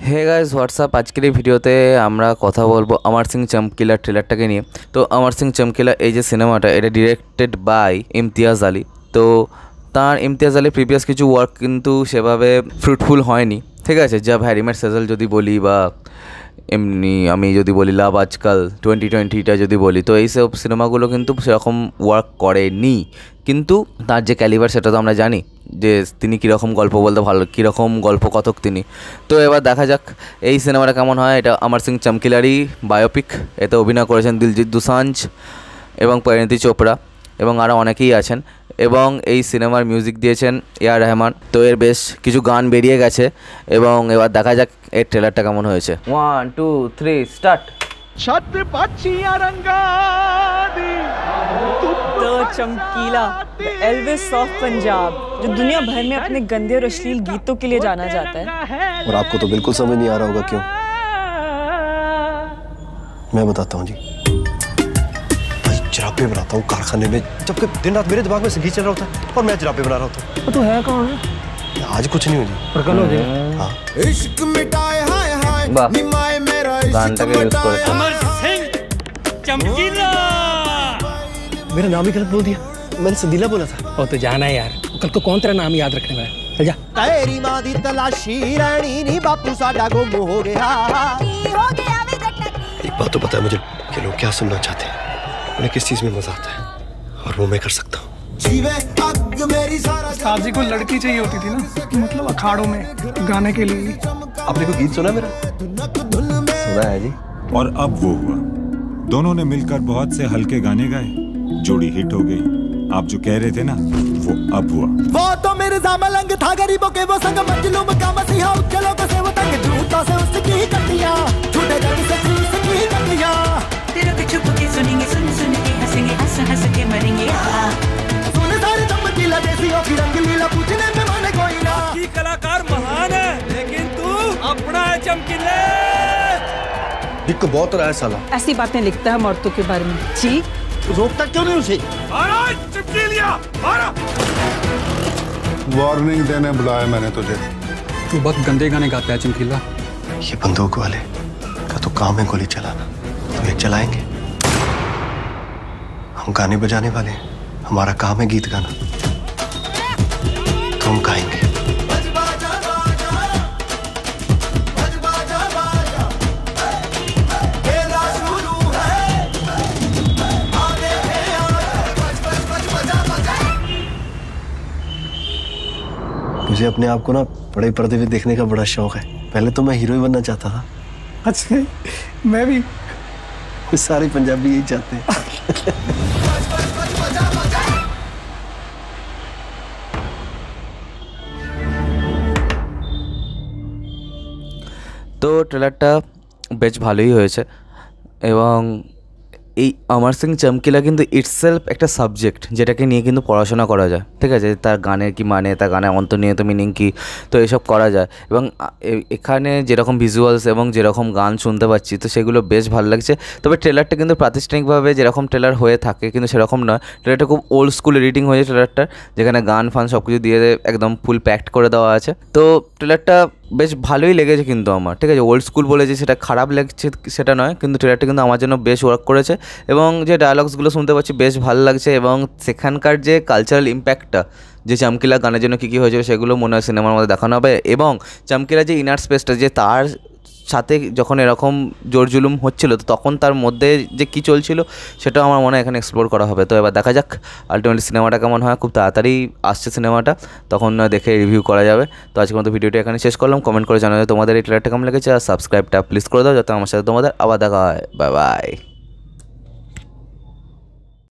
Hey guys WhatsApp, আজকের এই ভিডিওতে আমরা কথা বলবো অমর সিং চমকিলা ট্রেলারটাকে নিয়ে। তো অমর সিং চমকিলা এই যে সিনেমাটা, এটা ডিরেক্টেড বাই ইমতিয়াজ আলী। তো তার ইমতিয়াজ আলী প্রিভিয়াস কিছু ওয়ার্ক কিন্তু সেভাবে ফ্রুটফুল হয়নি, ঠিক আছে। যা হ্যারিমেট সেজল যদি বলি বা এমনি আমি যদি বলি লাভ আজকাল 2020টা যদি বলি, তো এইসব সিনেমাগুলো কিন্তু সেরকম ওয়ার্ক করেনি। কিন্তু তার যে ক্যালিবার সেটা তো আমরা জানি যে তিনি কীরকম গল্প বলতে ভালো, কীরকম গল্প কথক তিনি। তো এবার দেখা যাক এই সিনেমাটা কেমন হয়। এটা অমর সিং চমকিলারই বায়োপিক। এতে অভিনয় করেছেন দিলজিৎ দোসাঞ্জ এবং পরিণীতি চোপড়া এবং আরও অনেকেই আছেন। এবং এই সিনেমার মিউজিক দিয়েছেন এআর রহমান। তো এর বেশ কিছু গান বেরিয়ে গেছে এবং এবার দেখা যাক এর ট্রেলারটা কেমন হয়েছে। 1 2 3 স্টার্ট। तो चमकीला एल्विस ऑफ पंजाब, जो दुनिया भर में अपने गंदे और अश्लील गीतों के लिए जाना जाता है। और आपको तो बिल्कुल समझ नहीं आ रहा होगा क्यों। मैं बताता हूँ जी। भाई जराबे बनाता हूँ कारखाने में, जबकि दिन रात मेरे दिमाग में संगीत चल रहा होता है और मैं जराबे बना रहा होता हूँ। तो है कौन है? आज कुछ नहीं हुई पर कल हो जाए। हाँ इश्क मिटाए हाय हाय निमाए मेरा गानটা কে ইউজ করেছে अमर सिंह चमकीला। मेरा नाम ही गलत बोल दिया, मैंने संदीला बोला था। ओ तो जाना है यार, कल को कौन तेरा नाम याद रखने वाला है। चल जा। तेरी मां दी तलाशी रानी नी बापू साडा गुम हो गया। एक बात तो पता है मुझे कि लोग क्या सुनना चाहते हैं, उन्हें किस चीज में मजा आता है, और वो मैं कर सकता हूँ। जीवे अग मेरी सारा साजी को लड़की चाहिए होती थी ना, मतलब अखाड़ों में गाने के लिए। आपने कोई गीत सुना मेरा? सुना है जी। और अब वो हुआ, दोनों ने मिलकर बहुत से हल्के गाने गाए, जोड़ी हिट हो गई। आप जो कह रहे थे ना, वो अब हुआ। वो तो मेरे जामलंग था गरीबों के वो संग मजलूम का मसीहा, चलो कैसे वो तंग झूठा से उसकी कटिया, झूठे गली से उसकी कटिया। तेरे को छुप के सुनेंगे, सुन सुन के हंसेंगे, हंस हंस के मरेंगे। सुन सारे चमकीला देसियों की रंगलीला, पूछने में माने कोई ना। की कलाकार महान है, लेकिन तू अपना है चमकीले। दिख को बहुत रहा है साला। ऐसी बातें लिखता है औरतों के बारे में। जी रोकता क्यों नहीं उसे? वार्निंग देने बुलाया मैंने तुझे। तू बहुत गंदे गाने गाता है चमकीला। ये बंदूक वाले का तो काम है गोली चलाना, तो ये चलाएंगे। हम गाने बजाने वाले हैं, हमारा काम है गीत गाना, तो हम गाएंगे। मुझे अपने आप को ना बड़े पर्दे पे देखने का बड़ा शौक है। पहले तो मैं हीरो ही बनना चाहता था। अच्छा, मैं भी। सारे पंजाबी यही चाहते हैं। তো ট্রেলারটা বেশ ভালোই হয়েছে এবং এই অমর সিং চমকিলা কিন্তু ইটসেলফ একটা সাবজেক্ট, যেটাকে নিয়ে কিন্তু পড়াশোনা করা যায়, ঠিক আছে। তার গানের কি মানে, তার গানের অন্তর্নিহিত মিনিং কী, তো এসব করা যায়। এবং এখানে যেরকম ভিজুয়ালস এবং যেরকম গান শুনতে পাচ্ছি, তো সেগুলো বেশ ভালো লাগছে। তবে ট্রেলারটা কিন্তু প্রাতিষ্ঠানিকভাবে যেরকম ট্রেলার হয়ে থাকে কিন্তু সেরকম নয়। ট্রেলারটা খুব ওল্ড স্কুল এডিটিং হয়েছে ট্রেলারটার, যেখানে গান ফান সব কিছু দিয়ে একদম ফুল প্যাকড করে দেওয়া আছে। তো ট্রেলারটা বেশ ভালোই লেগেছে কিন্তু আমার, ঠিক আছে। ওল্ড স্কুল বলে যে সেটা খারাপ লাগছে সেটা নয়, কিন্তু ট্রেলারটা কিন্তু আমার জন্য বেশ ওয়ার্ক করেছে এবং যে ডায়ালগসগুলো শুনতে পাচ্ছি বেশ ভালো লাগছে। এবং সেখানকার যে কালচারাল ইম্প্যাক্টটা, যে চমকিলা গানের জন্য কী কী হয়েছিল সেগুলো মনে হয় সিনেমার মধ্যে দেখানো হবে। এবং চমকিলা যে ইনার স্পেসটা, যে তার সাথে যখন এরকম জোর জুলুম হচ্ছিল, তো তখন তার মধ্যে যে কী চলছিল সেটাও আমার মনে হয় এখানে এক্সপ্লোর করা হবে। তো এবার দেখা যাক আলটিমেটলি সিনেমাটা কেমন হয়। খুব তাড়াতাড়ি আসছে সিনেমাটা, তখন দেখে রিভিউ করা যাবে। তো আজকের মতো ভিডিওটি এখানে শেষ করলাম। কমেন্ট করে জানাবে তোমাদের এই ট্রেলারটা কেমন লেগেছে, আর সাবস্ক্রাইবটা প্লিজ করে দাও যাতে আমার সাথে তোমাদের আবার দেখা হয়। Bye bye.